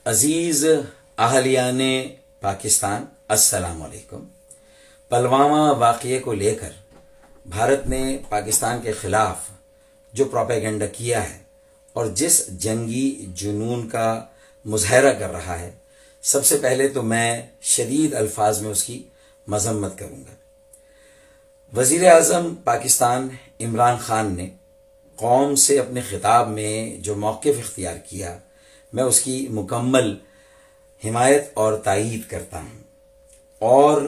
عزیز اہلیان پاکستان، السلام علیکم۔ پلوامہ واقعے کو لے کر بھارت نے پاکستان کے خلاف جو پروپیگنڈا کیا ہے اور جس جنگی جنون کا مظاہرہ کر رہا ہے، سب سے پہلے تو میں شدید الفاظ میں اس کی مذمت کروں گا۔ وزیر اعظم پاکستان عمران خان نے قوم سے اپنے خطاب میں جو موقف اختیار کیا، میں اس کی مکمل حمایت اور تائید کرتا ہوں، اور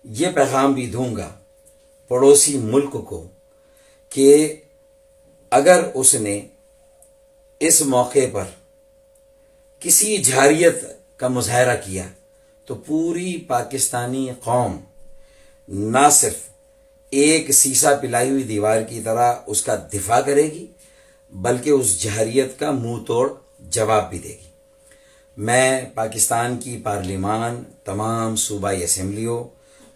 یہ پیغام بھی دوں گا پڑوسی ملک کو کہ اگر اس نے اس موقع پر کسی جارحیت کا مظاہرہ کیا تو پوری پاکستانی قوم نہ صرف ایک سیسا پلائی ہوئی دیوار کی طرح اس کا دفاع کرے گی، بلکہ اس جارحیت کا منہ توڑ جواب بھی دے گی۔ میں پاکستان کی پارلیمان، تمام صوبائی اسمبلیوں،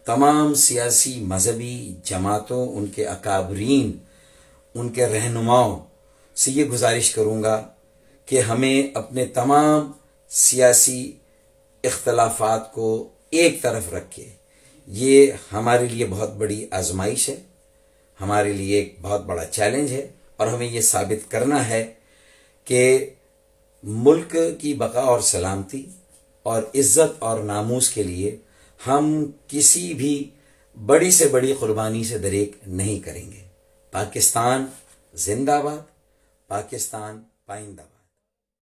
تمام سیاسی مذہبی جماعتوں، ان کے اکابرین، ان کے رہنماؤں سے یہ گزارش کروں گا کہ ہمیں اپنے تمام سیاسی اختلافات کو ایک طرف رکھ کے، یہ ہمارے لیے بہت بڑی آزمائش ہے، ہمارے لیے ایک بہت بڑا چیلنج ہے، اور ہمیں یہ ثابت کرنا ہے کہ ملک کی بقا اور سلامتی اور عزت اور ناموس کے لیے ہم کسی بھی بڑی سے بڑی قربانی سے دریغ نہیں کریں گے۔ پاکستان زندہ باد، پاکستان پائندہ باد۔